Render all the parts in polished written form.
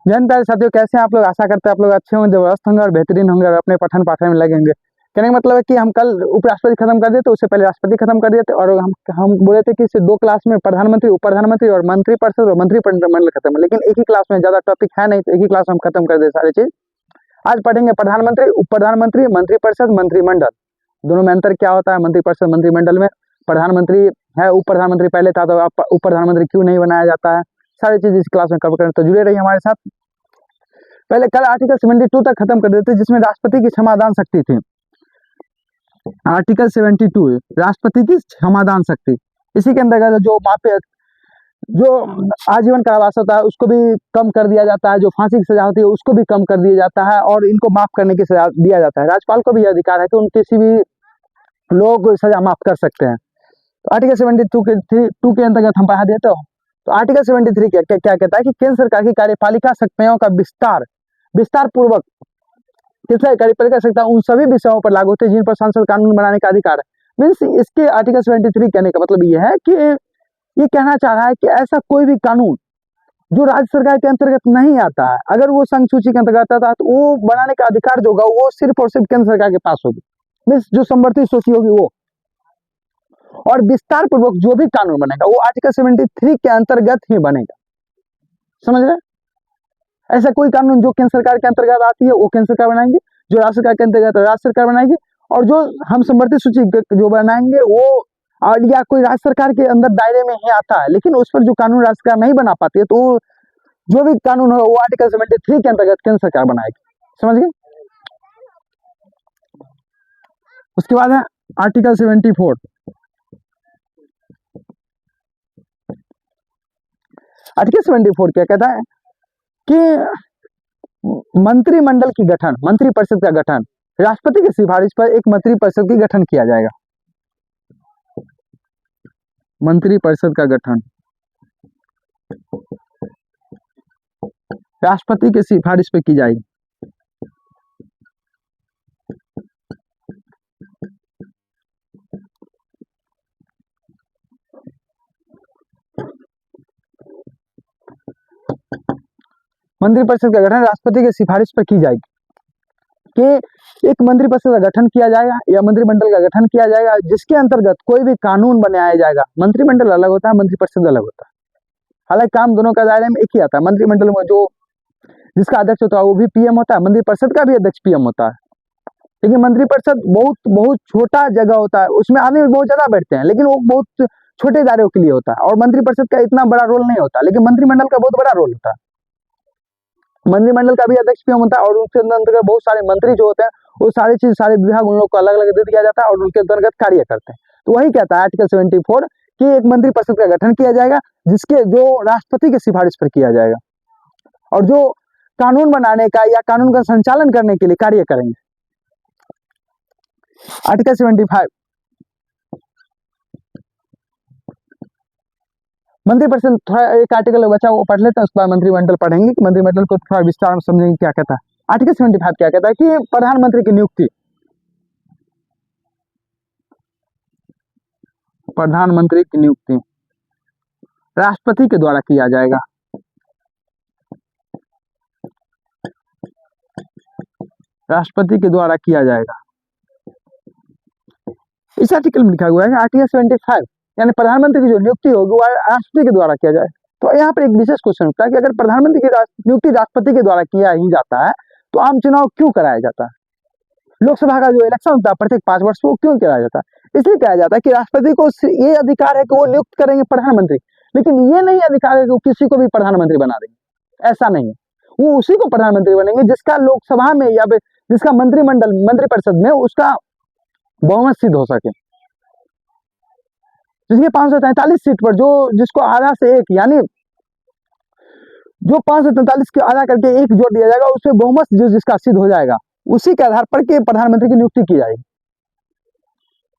जैन प्यारे साथियों, कैसे हैं आप लोग? आशा करते हैं आप लोग अच्छे होंगे, जबरदस्त होंगे और बेहतरीन होंगे और अपने पठन पाठन में लगेंगे। कहने का मतलब है कि हम कल उपराष्ट्रपति खत्म कर दिए थे, उससे पहले राष्ट्रपति खत्म कर दिए थे, और हम बोले थे कि इसे 2 क्लास में प्रधानमंत्री, उप प्रधानमंत्री और मंत्रिपरिषद और मंत्रिमंडल खत्म है, लेकिन एक ही क्लास में ज्यादा टॉपिक है नहीं, तो एक ही क्लास में हम खत्म कर दे सारी चीज। आज पढ़ेंगे प्रधानमंत्री, उप प्रधानमंत्री, मंत्रिपरिषद, मंत्रिमंडल, दोनों में अंतर क्या होता है। मंत्रिपरिषद मंत्रिमंडल में प्रधानमंत्री है, उप प्रधानमंत्री पहले था, तो अब उप प्रधानमंत्री क्यों नहीं बनाया जाता है, सारी चीज इस क्लास में कवर करें, तो जुड़े रहिए हमारे साथ। पहले कल आर्टिकल 72 तक खत्म कर देते, जिसमें राष्ट्रपति की क्षमादान शक्ति थी। आर्टिकल 72 राष्ट्रपति की क्षमादान शक्ति, इसी के अंतर्गत जो माफी, जो आजीवन कारावास होता है उसको भी कम कर दिया जाता है, जो फांसी की सजा होती है उसको भी कम कर दिया जाता है, और इनको माफ करने की सजा दिया जाता है। राज्यपाल को भी यह अधिकार है कि उन किसी भी लोग को सजा माफ कर सकते हैं। तो आर्टिकल 72 के अंतर्गत हम पढ़ा देते हो। तो आर्टिकल 73 क्या कहता है कि केंद्र सरकार की कार्यपालिका शक्तियों का विस्तार पूर्वक केंद्र कार्यपालिका शक्ति उन सभी विषयों पर लागू होते हैं जिन पर संसद कानून बनाने का अधिकार है। मीन्स इसके आर्टिकल 73 कहने का मतलब ये है कि ये कहना चाह रहा है कि ऐसा कोई भी कानून जो राज्य सरकार के अंतर्गत नहीं आता है, अगर वो संघ सूची के अंतर्गत आता है, तो वो बनाने का अधिकार जो होगा वो सिर्फ और सिर्फ केंद्र सरकार के पास होगी। मीन्स जो समवर्ती सूची होगी वो, और विस्तार पूर्वक जो भी कानून बनेगा वो आर्टिकल 73 के अंतर्गत ही बनेगा। समझ रहे? ऐसा कोई कानून जो केंद्र सरकार के अंतर्गत आती है वो केंद्र सरकार बनाएंगे, जो राज्य सरकार के अंतर्गत राज्य सरकार बनाएगी, और जो हम समवर्ती सूची जो बनाएंगे वो या कोई राज्य सरकार के अंदर दायरे में ही आता है, लेकिन उस पर जो कानून राज्य सरकार नहीं बना पाती है, तो जो भी कानून होगा वो आर्टिकल 73 के अंतर्गत केंद्र सरकार बनाएगी। समझ गए? उसके बाद है आर्टिकल 74। आर्टिकल 74 क्या कहता है कि मंत्रिमंडल की गठन, मंत्रिपरिषद का गठन, राष्ट्रपति की सिफारिश पर एक मंत्रिपरिषद की गठन किया जाएगा। मंत्रिपरिषद का गठन राष्ट्रपति की सिफारिश पर की जाएगी। मंत्रिपरिषद का गठन राष्ट्रपति की सिफारिश पर की जाएगी कि एक मंत्रिपरिषद का गठन किया जाएगा या मंत्रिमंडल का गठन किया जाएगा, जिसके अंतर्गत कोई भी कानून बनाया जाएगा। मंत्रिमंडल अलग होता है, मंत्रिपरिषद अलग होता है, हालांकि काम दोनों का दायरे में एक ही आता है। मंत्रिमंडल में जो जिसका अध्यक्ष होता है वो भी पीएम होता है, मंत्रिपरिषद का भी अध्यक्ष पीएम होता है, लेकिन मंत्रिपरिषद बहुत बहुत छोटा जगह होता है, उसमें आदमी बहुत ज्यादा बैठते हैं, लेकिन वो बहुत छोटे दायरे के लिए होता है, और मंत्रिपरिषद का इतना बड़ा रोल नहीं होता, लेकिन मंत्रिमंडल का बहुत बड़ा रोल होता है। मंत्रिमंडल का भी अध्यक्ष पीएम होता है, और उसके अंतर्गत बहुत सारे मंत्री जो होते हैं वो सारी चीज, सारे विभाग उन लोग को अलग अलग दे दिया जाता है और उनके अंतर्गत कार्य करते हैं। तो वही कहता है आर्टिकल 74 कि एक मंत्रिपरिषद का गठन किया जाएगा, जिसके जो राष्ट्रपति की सिफारिश पर किया जाएगा, और जो कानून बनाने का या कानून का संचालन करने के लिए कार्य करेंगे। आर्टिकल 75 मंत्रिपरिषद, थोड़ा एक आर्टिकल बचा वो पढ़ लेते हैं, उसके बाद मंत्रिमंडल पढ़ेंगे कि मंत्रिमंडल को थोड़ा विस्तार में समझेंगे क्या कहता है। आर्टिकल 75 क्या कहता है कि प्रधानमंत्री की नियुक्ति, प्रधानमंत्री की नियुक्ति राष्ट्रपति के द्वारा किया जाएगा। राष्ट्रपति के द्वारा किया जाएगा। इस आर्टिकल में लिखा हुआ है आर्टिकल 75 यानी प्रधानमंत्री की जो नियुक्ति होगी वो राष्ट्रपति के द्वारा किया जाए। तो यहाँ पर एक विशेष क्वेश्चन उठता है कि अगर प्रधानमंत्री की नियुक्ति राष्ट्रपति के द्वारा किया ही जाता है, तो आम चुनाव क्यों कराया जाता है? लोकसभा का जो इलेक्शन होता है प्रत्येक 5 वर्ष को क्यों कराया जाता है? इसलिए कराया जाता है कि राष्ट्रपति को ये अधिकार है कि वो नियुक्त करेंगे प्रधानमंत्री, लेकिन ये नहीं अधिकार है कि वो किसी को भी प्रधानमंत्री बना देंगे। ऐसा नहीं है, वो उसी को प्रधानमंत्री बनेंगे जिसका लोकसभा में या जिसका मंत्रिमंडल, मंत्रिपरिषद में उसका बहुमत सिद्ध हो सके, जिसके 543 सीट पर जो जिसको आधा से एक, यानी जो 543 के आधा करके एक जोड़ दिया जाएगा, उसमें बहुमत जो जिसका सिद्ध हो जाएगा, उसी के आधार पर के प्रधानमंत्री की नियुक्ति की जाएगी।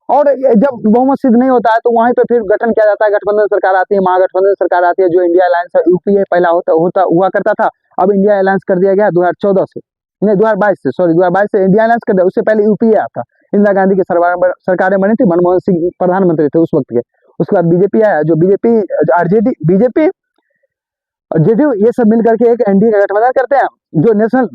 और जब बहुमत सिद्ध नहीं होता है तो वहीं पे फिर गठन किया जाता है, गठबंधन सरकार आती है, महागठबंधन सरकार आती है, जो इंडिया अलायंस है, यूपीए पहला हुआ करता था, अब इंडिया अलायंस कर दिया गया 2014 से, नहीं 2022 से, सॉरी 2022 से इंडिया अलायंस कर दिया। उससे पहले यूपीए आता, इंदिरा गांधी की सरकारें बनी थी, मनमोहन सिंह प्रधानमंत्री थे उस वक्त के। उसके बाद बीजेपी आया, जो बीजेपी, आरजेडी, बीजेपी और जेडीयू, ये सब मिलकर के एक एनडीए का गठबंधन करते हैं। जो नेशनल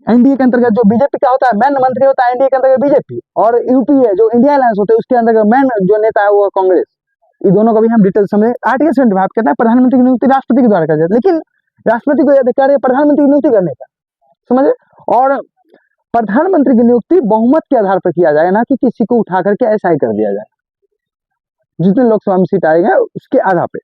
एनडीए के अंतर्गत जो बीजेपी का होता है मेन मंत्री होता है एनडीए के अंतर्गत बीजेपी, और यूपीए जो इंडिया अलायंस होता है उसके अंतर्गत मेन जो नेता है वो कांग्रेस। ये दोनों को भी हम डिटेल समझे। आर्टिकल 75 कहता है प्रधानमंत्री की नियुक्ति राष्ट्रपति के द्वारा कर जाती है, लेकिन राष्ट्रपति को यह अधिकार है प्रधानमंत्री की नियुक्ति करने का, समझे। और प्रधानमंत्री की नियुक्ति बहुमत के आधार पर किया जाए, ना कि किसी को उठा करके ऐसा ही कर दिया जाए, जितने लोकसभा में सीट आएगा उसके आधार पे।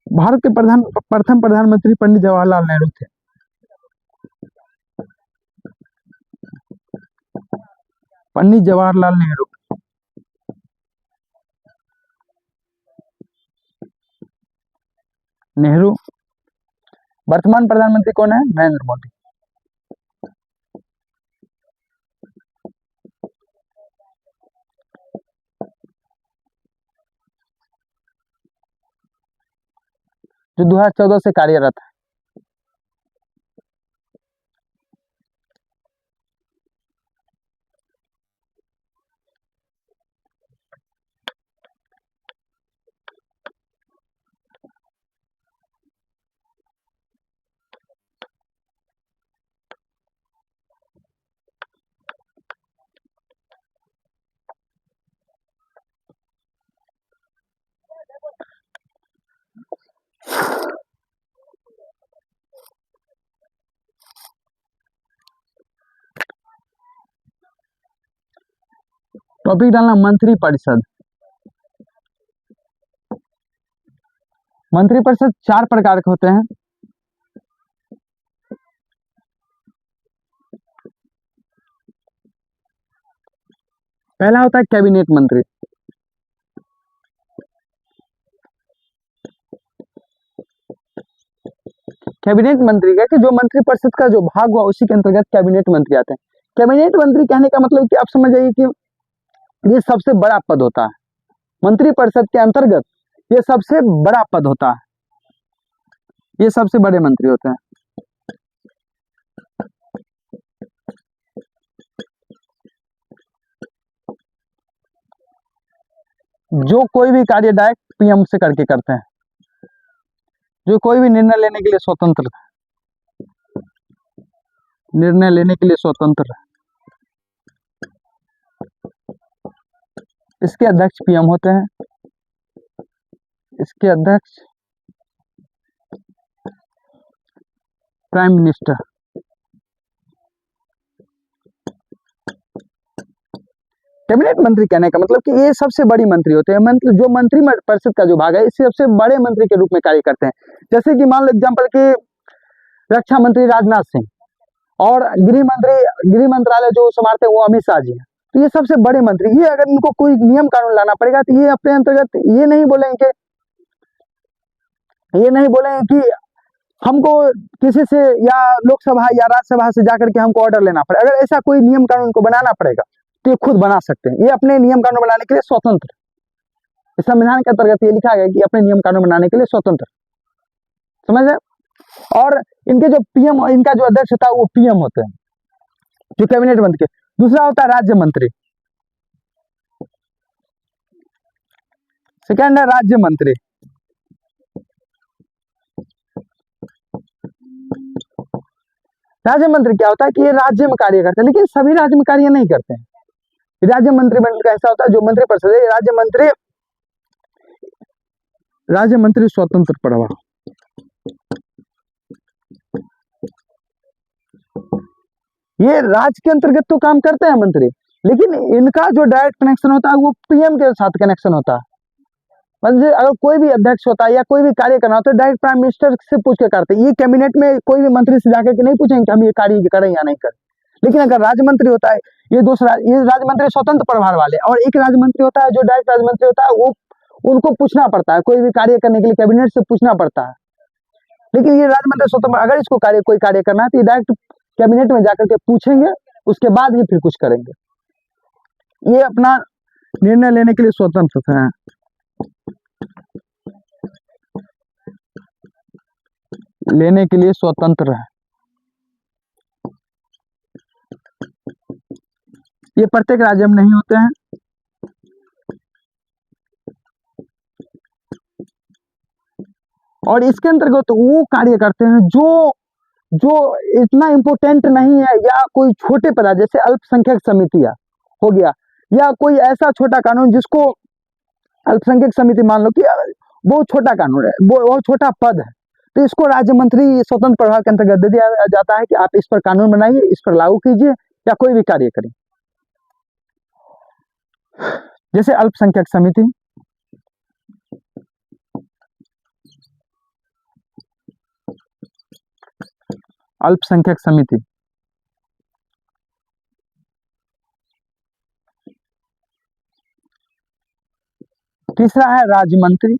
भारत के प्रथम प्रधानमंत्री पंडित जवाहरलाल नेहरू थे। पंडित जवाहरलाल नेहरू। नेहरू। वर्तमान प्रधानमंत्री कौन है? नरेंद्र मोदी। जो 2014 से कार्यरत है। टॉपिक डालना मंत्रिपरिषद। मंत्रिपरिषद 4 प्रकार के होते हैं। पहला होता है कैबिनेट मंत्री। कैबिनेट मंत्री का कि जो मंत्रिपरिषद का जो भाग हुआ उसी के अंतर्गत कैबिनेट मंत्री आते हैं। कैबिनेट मंत्री कहने का मतलब कि आप समझ जाइए कि ये सबसे बड़ा पद होता है मंत्रिपरिषद के अंतर्गत, ये सबसे बड़ा पद होता है, ये सबसे बड़े मंत्री होते हैं। जो कोई भी कार्य डायरेक्ट पीएम से करके करते हैं, जो कोई भी निर्णय लेने के लिए स्वतंत्र, निर्णय लेने के लिए स्वतंत्र। इसके अध्यक्ष पीएम होते हैं। इसके अध्यक्ष प्राइम मिनिस्टर। कैबिनेट मंत्री कहने का मतलब कि ये सबसे बड़ी मंत्री होते हैं। मंत्री जो मंत्री परिषद का जो भाग है इस सबसे बड़े मंत्री के रूप में कार्य करते हैं। जैसे कि मान लो एग्जांपल कि रक्षा मंत्री राजनाथ सिंह और गृह मंत्रालय जो संभालते हैं वो अमित शाह जी हैं। तो ये सबसे बड़े मंत्री, ये अगर इनको कोई नियम कानून लाना पड़ेगा तो ये अपने अंतर्गत ये नहीं बोलेंगे कि हमको किसी से या लोकसभा या राज्यसभा से जाकर के हमको ऑर्डर लेना पड़ेगा। अगर ऐसा कोई नियम कानून को बनाना पड़ेगा तो ये खुद बना सकते हैं। ये अपने नियम कानून बनाने के लिए स्वतंत्र, इस संविधान के अंतर्गत ये लिखा गया कि अपने नियम कानून बनाने के लिए स्वतंत्र, समझ रहे। और इनके जो पीएम, इनका जो अध्यक्ष होता है वो पीएम होते हैं, जो कैबिनेट मंत्री। दूसरा होता है राज्य मंत्री। सेकंड है राज्य मंत्री। राज्य मंत्री क्या होता है कि ये राज्य में कार्य करते हैं, लेकिन सभी राज्य में कार्य नहीं करते हैं। राज्य मंत्रिमंडल का ऐसा होता है जो मंत्रिपरिषद है, राज्य मंत्री स्वतंत्र प्रभार। ये राज्य के अंतर्गत तो काम करते हैं मंत्री, लेकिन इनका जो डायरेक्ट कनेक्शन होता है वो पीएम के साथ कनेक्शन होता है। मतलब अगर कोई भी अध्यक्ष होता है या कोई भी कार्य करना होता है डायरेक्ट प्राइम मिनिस्टर से पूछ के करते हैं। ये कैबिनेट में कोई भी मंत्री से जाकर के नहीं पूछेंगे कि हम ये कार्य करें या नहीं करें। लेकिन अगर राज्य मंत्री होता है, ये राज्य मंत्री स्वतंत्र प्रभार वाले, और एक राज्य मंत्री होता है जो डायरेक्ट राज्य मंत्री होता है, वो उनको पूछना पड़ता है, कोई भी कार्य करने के लिए कैबिनेट से पूछना पड़ता है। लेकिन ये राज्य मंत्री स्वतंत्र, अगर इसको कोई कार्य करना है तो ये डायरेक्ट कैबिनेट में जाकर के पूछेंगे, उसके बाद ही फिर कुछ करेंगे। ये अपना निर्णय लेने के लिए स्वतंत्र हैं। लेने के लिए स्वतंत्र है। ये प्रत्येक राज्य में नहीं होते हैं। और इसके अंतर्गत तो वो कार्य करते हैं जो जो इतना इम्पोर्टेंट नहीं है, या कोई छोटे पद, जैसे अल्पसंख्यक समितियां हो गया, या कोई ऐसा छोटा कानून जिसको अल्पसंख्यक समिति मान लो कि बहुत छोटा कानून है, वो बहुत छोटा पद है, तो इसको राज्य मंत्री स्वतंत्र प्रभाव के अंतर्गत दे दिया जाता है कि आप इस पर कानून बनाइए, इस पर लागू कीजिए, या कोई भी कार्य करिए। जैसे अल्पसंख्यक समिति, अल्पसंख्यक समिति। तीसरा है राज्य मंत्री।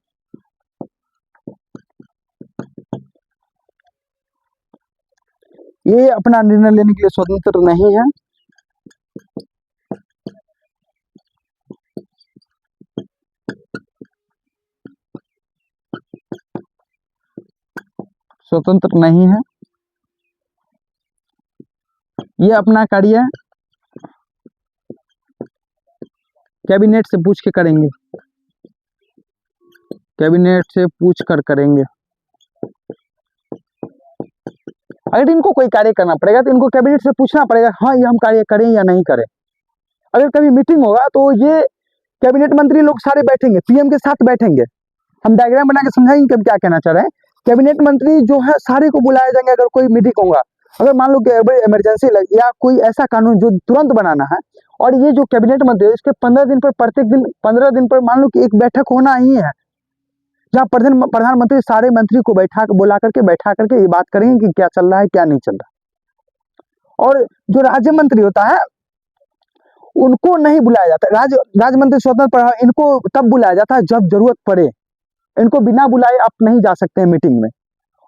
ये अपना निर्णय लेने के लिए स्वतंत्र नहीं है। स्वतंत्र नहीं है। ये अपना कार्य कैबिनेट से पूछ के करेंगे। कैबिनेट से पूछ कर करेंगे। अगर इनको कोई कार्य करना पड़ेगा तो इनको कैबिनेट से पूछना पड़ेगा, हाँ ये हम कार्य करें या नहीं करें। अगर कभी मीटिंग होगा तो ये कैबिनेट मंत्री लोग सारे बैठेंगे, पीएम के साथ बैठेंगे। हम डायग्राम बना के समझाएंगे कि हम क्या कहना चाह रहे हैं। कैबिनेट मंत्री जो है सारे को बुलाए जाएंगे। अगर कोई मीटिंग होगा, अगर मान लो कि इमरजेंसी लग या कोई ऐसा कानून जो तुरंत बनाना है, और ये जो कैबिनेट मंत्री है इसके 15 दिन पर, प्रत्येक दिन 15 दिन पर मान लो कि एक बैठक होना ही है, जहाँ प्रधानमंत्री सारे मंत्री को बैठा करके ये बात करेंगे कि क्या चल रहा है क्या नहीं चल रहा। और जो राज्य मंत्री होता है उनको नहीं बुलाया जाता। राज्य मंत्री स्वतंत्र प्रभाव, इनको तब बुलाया जाता है जब जरूरत पड़े। इनको बिना बुलाए आप नहीं जा सकते हैं मीटिंग में।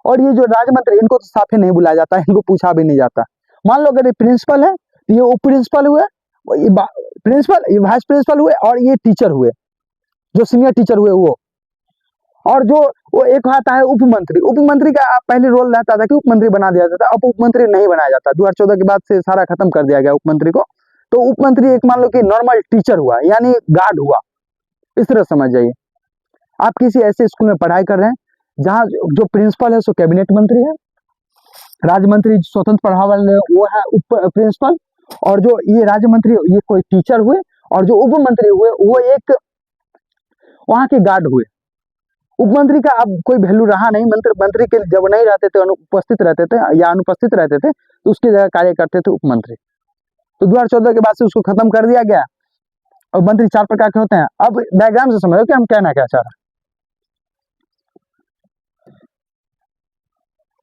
और ये जो राज्य मंत्री, इनको तो साफे नहीं बुलाया जाता है, इनको पूछा भी नहीं जाता। मान लो अगर ये प्रिंसिपल है तो ये उप प्रिंसिपल हुए, प्रिंसिपल, ये वाइस प्रिंसिपल हुए, और ये टीचर हुए, जो सीनियर टीचर हुए वो। और जो वो एक आता है उप मंत्री। उप मंत्री का पहले रोल रहता था कि उप मंत्री बना दिया जाता था, अब उप मंत्री नहीं बनाया जाता। 2014 के बाद से सारा खत्म कर दिया गया उप मंत्री को। तो उप मंत्री एक मान लो कि नॉर्मल टीचर हुआ, यानी गार्ड हुआ, इस तरह समझ जाइए। आप किसी ऐसे स्कूल में पढ़ाई कर रहे हैं जहाँ जो प्रिंसिपल है सो कैबिनेट मंत्री है, राज्य मंत्री स्वतंत्र प्रभाव वाले वो है उप प्रिंसिपल, और जो ये राज्य मंत्री ये कोई टीचर हुए, और जो उप मंत्री हुए वो एक वहां के गार्ड हुए। उप मंत्री का अब कोई वैल्यू रहा नहीं। मंत्री के जब नहीं रहते थे, अनुपस्थित रहते थे या अनुपस्थित रहते थे, तो उसकी जगह कार्य करते थे उप मंत्री। तो 2014 के बाद से उसको खत्म कर दिया गया। और मंत्री 4 प्रकार के होते हैं। अब डायग्राम से समझो कि हम कहना क्या चाह रहे हैं।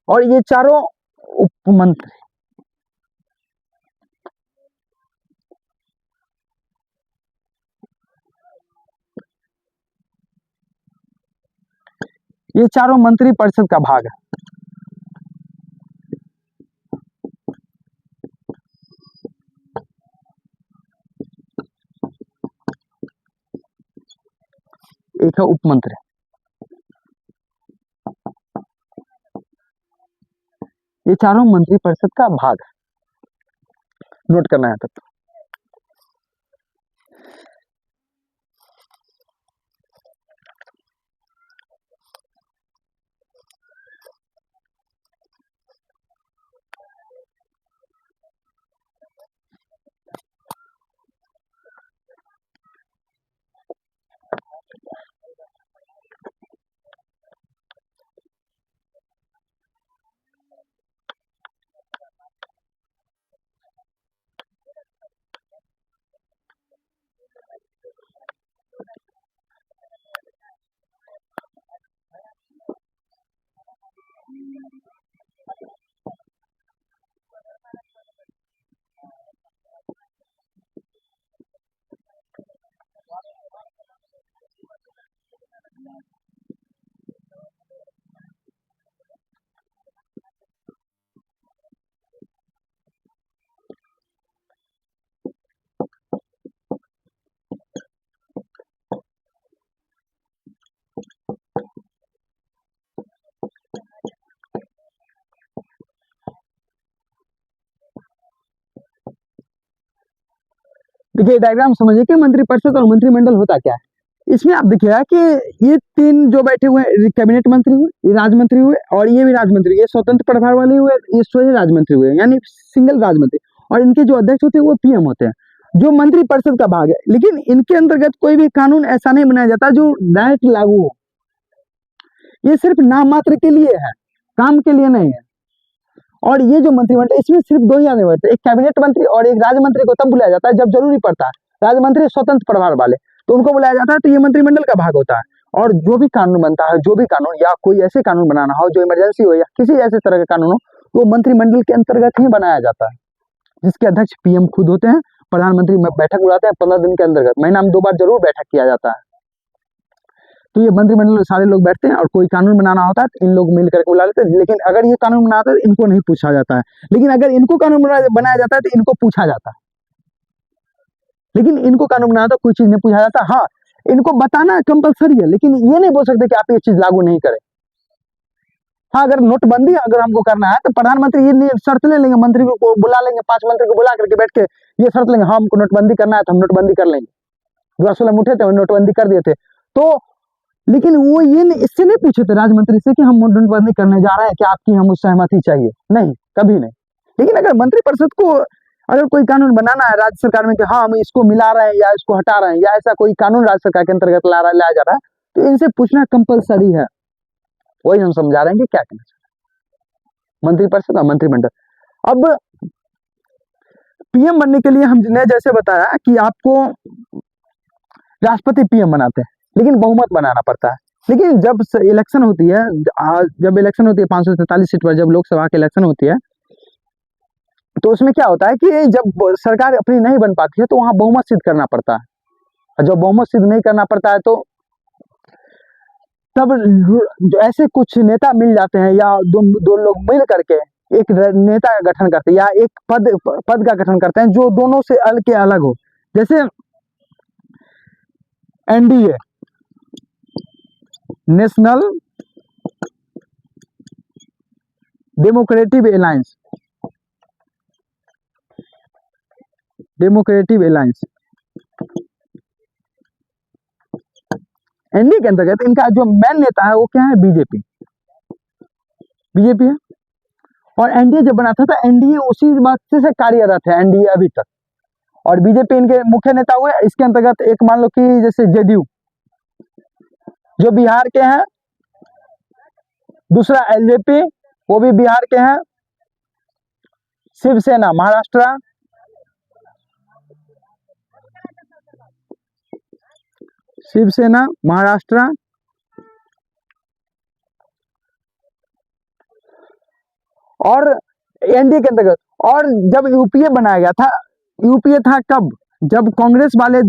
और ये चारों उप मंत्री, ये चारों मंत्री परिषद का भाग है। एक है उप मंत्री, ये चारों मंत्री परिषद का भाग है। नोट करना है तब। देखिए डायग्राम समझिए कि मंत्रिपरिषद और मंत्रिमंडल होता क्या है। इसमें आप देखिएगा कि ये तीन जो बैठे हुए हैं कैबिनेट मंत्री हुए, ये राज्य हुए और ये भी राज्य, ये स्वतंत्र प्रभार वाले हुए, ये स्वयं राज्य हुए, यानी सिंगल राज्य। और इनके जो अध्यक्ष होते हैं वो पीएम होते हैं, जो मंत्रिपरिषद का भाग है। लेकिन इनके अंतर्गत कोई भी कानून ऐसा नहीं बनाया जाता जो डायरेक्ट लागू हो, ये सिर्फ नाम मात्र के लिए है, काम के लिए नहीं है। और ये जो मंत्रिमंडल, इसमें सिर्फ दो ही आदमी बैठते हैं, एक कैबिनेट मंत्री और एक राज्य मंत्री को तब बुलाया जाता है जब जरूरी पड़ता है। राज्य मंत्री स्वतंत्र प्रभार वाले, तो उनको बुलाया जाता है, तो ये मंत्रिमंडल का भाग होता है। और जो भी कानून बनता है, जो भी कानून या कोई ऐसे कानून बनाना हो जो इमरजेंसी हो या किसी ऐसे तरह का कानून हो, वो मंत्रिमंडल के अंतर्गत ही बनाया जाता है, जिसके अध्यक्ष पीएम खुद होते हैं। प्रधानमंत्री बैठक बुलाते हैं 15 दिन के अंतर्गत, महीना में 2 बार जरूर बैठक किया जाता है। तो ये मंत्रिमंडल में सारे लोग बैठते हैं और कोई कानून बनाना होता है तो इन लोग मिल करके बुला लेते हैं। लेकिन अगर ये कानून बनाता है तो इनको नहीं पूछा जाता है, लेकिन अगर इनको कानून बनाया जाता है तो इनको पूछा जाता है। लेकिन इनको कानून बनाना तो कोई चीज नहीं पूछा जाता। हाँ, इनको बताना कंपलसरी है, लेकिन ये नहीं बोल सकते कि आप ये चीज लागू नहीं करें। हाँ, अगर नोटबंदी अगर हमको करना है तो प्रधानमंत्री ये शर्त ले लेंगे, मंत्री को बुला लेंगे, 5 मंत्री को बुला करके बैठ के ये शर्त लेंगे, हाँ हमको नोटबंदी करना है तो हम नोटबंदी कर लेंगे। 2016 में उठे थे, नोटबंदी कर दिए थे। तो लेकिन वो ये इससे नहीं पूछे थे राज्य से कि हम नोटबंदी करने जा रहे हैं, क्या आपकी हम सहमति चाहिए, नहीं, कभी नहीं। लेकिन अगर मंत्रिपरिषद को अगर कोई कानून बनाना है राज्य सरकार में कि हाँ हम इसको मिला रहे हैं या इसको हटा रहे हैं या ऐसा कोई कानून राज्य सरकार के अंतर्गत लाया जा रहा है, तो इनसे पूछना कंपलसरी है। वही हम समझा रहे हैं कि क्या करना चाहिए मंत्रिपरिषद और मंत्रिमंडल। अब पीएम बनने के लिए हमने जैसे बताया कि आपको राष्ट्रपति पीएम बनाते हैं, लेकिन बहुमत बनाना पड़ता है। लेकिन जब इलेक्शन होती है, जब इलेक्शन होती है 543 सीट पर, जब लोकसभा की इलेक्शन होती है, तो उसमें क्या होता है कि जब सरकार अपनी नहीं बन पाती है तो वहां बहुमत सिद्ध करना पड़ता है। और जब बहुमत सिद्ध नहीं करना पड़ता है तो तब ऐसे कुछ नेता मिल जाते हैं या दो लोग मिल करके एक नेता का गठन करते हैं या एक पद का गठन करते हैं जो दोनों से अलग हो। जैसे NDA, national democratic alliance, NDA के अंतर्गत इनका जो मेन नेता है वो क्या है, बीजेपी है। और एनडीए जब बना था तो एनडीए उसी बात से कार्यरत है, एनडीए अभी तक। और बीजेपी इनके मुख्य नेता हुए। इसके अंतर्गत एक मान लो कि जैसे जेडीयू जो बिहार के हैं, दूसरा एलजेपी वो भी बिहार के हैं, शिवसेना महाराष्ट्र, और एनडीए के अंतर्गत। और जब यूपीए बनाया गया था, यूपीए था कब, जब कांग्रेस वाले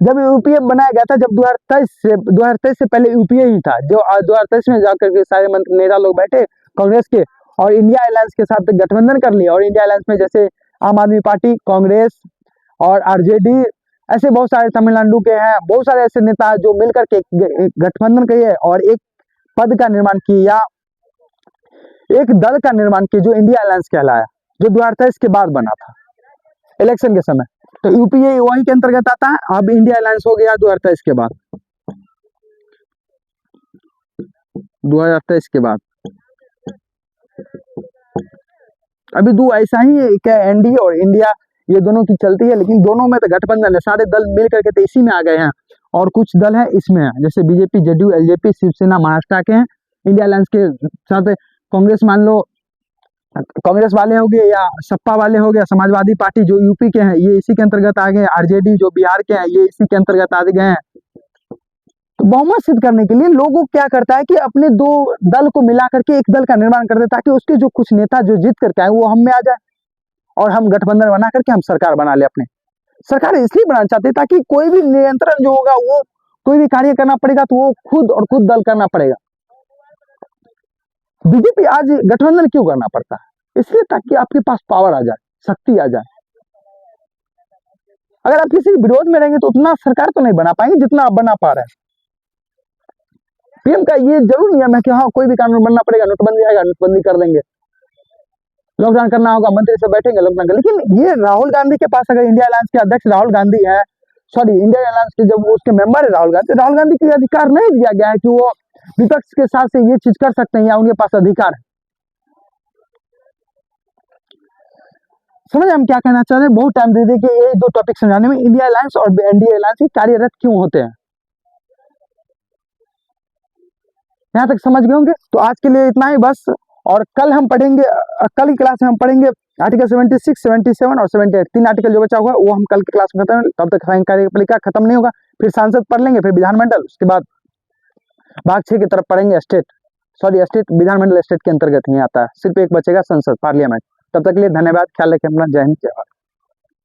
जब यूपीए बनाया गया था, जब 2023 से पहले यूपीए ही था, जो 2023 में जाकर के सारे मंत्री नेता लोग बैठे कांग्रेस के और इंडिया अलायंस के साथ गठबंधन कर लिया। और इंडिया अलायंस में जैसे आम आदमी पार्टी, कांग्रेस और आरजेडी, ऐसे बहुत सारे तमिलनाडु के हैं, बहुत सारे ऐसे नेता जो मिलकर के गठबंधन किए और एक पद का निर्माण किए या एक दल का निर्माण किया जो इंडिया अलायंस कहलाया, जो 2023 के बाद बना था इलेक्शन के समय। तो यूपीए वही के अंतर्गत आता है। अब इंडिया अलायंस हो गया 2023 के बाद, 2023 के बाद। अभी दो ऐसा ही है, क्या एनडीए और इंडिया, ये दोनों की चलती है, लेकिन दोनों में तो गठबंधन है, सारे दल मिल करके तो इसी में आ गए हैं। और कुछ दल है इसमें है, जैसे BJP, JDU, LJP, Shiv Sena Maharashtra के हैं। इंडिया अलायंस के साथ कांग्रेस, मान लो कांग्रेस वाले हो गए या सपा वाले हो गए, समाजवादी पार्टी जो यूपी के हैं ये इसी के अंतर्गत आ गए, आरजेडी जो बिहार के हैं ये इसी के अंतर्गत आ गए हैं। तो बहुमत सिद्ध करने के लिए लोगों क्या करता है कि अपने दो दल को मिला करके एक दल का निर्माण कर देता है, ताकि उसके जो कुछ नेता जो जीत करके आए वो हम में आ जाए और हम गठबंधन बना करके हम सरकार बना ले। अपने सरकार इसलिए बनाना चाहते हैं ताकि कोई भी नियंत्रण जो होगा, वो कोई भी कार्य करना पड़ेगा तो वो खुद दल करना पड़ेगा। बीजेपी आज गठबंधन क्यों करना पड़ता है? इसलिए ताकि आपके पास पावर आ जाए, शक्ति आ जाए। अगर आप किसी विरोध में रहेंगे तो उतना सरकार तो नहीं बना पाएंगे जितना आप बना पा रहे हैं। पीएम का ये जरूर नियम है कि हाँ कोई भी कानून बनना पड़ेगा, नोटबंदी आएगा, नोटबंदी कर देंगे। लॉकडाउन करना होगा, मंत्री से बैठेंगे लॉकडाउन कर। लेकिन ये राहुल गांधी के पास, अगर इंडिया अलायंस के अध्यक्ष राहुल गांधी है, सॉरी इंडिया अलायंस के जब उसके मेंबर है राहुल गांधी के अधिकार नहीं दिया गया है कि वो विपक्ष के साथ से ये चीज कर सकते हैं, या उनके पास अधिकार है। समझ हम क्या कहना चाह रहे हैं? बहुत टाइम दे दे कि ये दो टॉपिक समझाने में, इंडिया अलायंस और एनडीए अलायंस कार्यरत क्यों होते हैं। यहाँ तक समझ गए होंगे। तो आज के लिए इतना ही बस, और कल हम पढ़ेंगे, कल की क्लास में हम पढ़ेंगे आर्टिकल 76, 77 और 78, 3 आर्टिकल जो बचा हुआ वो हम कल की क्लास में खत्म। तब तक कार्यपालिका खत्म नहीं होगा, फिर सांसद पढ़ लेंगे, फिर विधानमंडल, उसके बाद भाग 6 की तरफ पढ़ेंगे स्टेट, सॉरी स्टेट विधानमंडल स्टेट के अंतर्गत ही आता है, सिर्फ एक बचेगा संसद, पार्लियामेंट। तब तक के लिए धन्यवाद, ख्याल रखें अपना, जय हिंद जय भारत।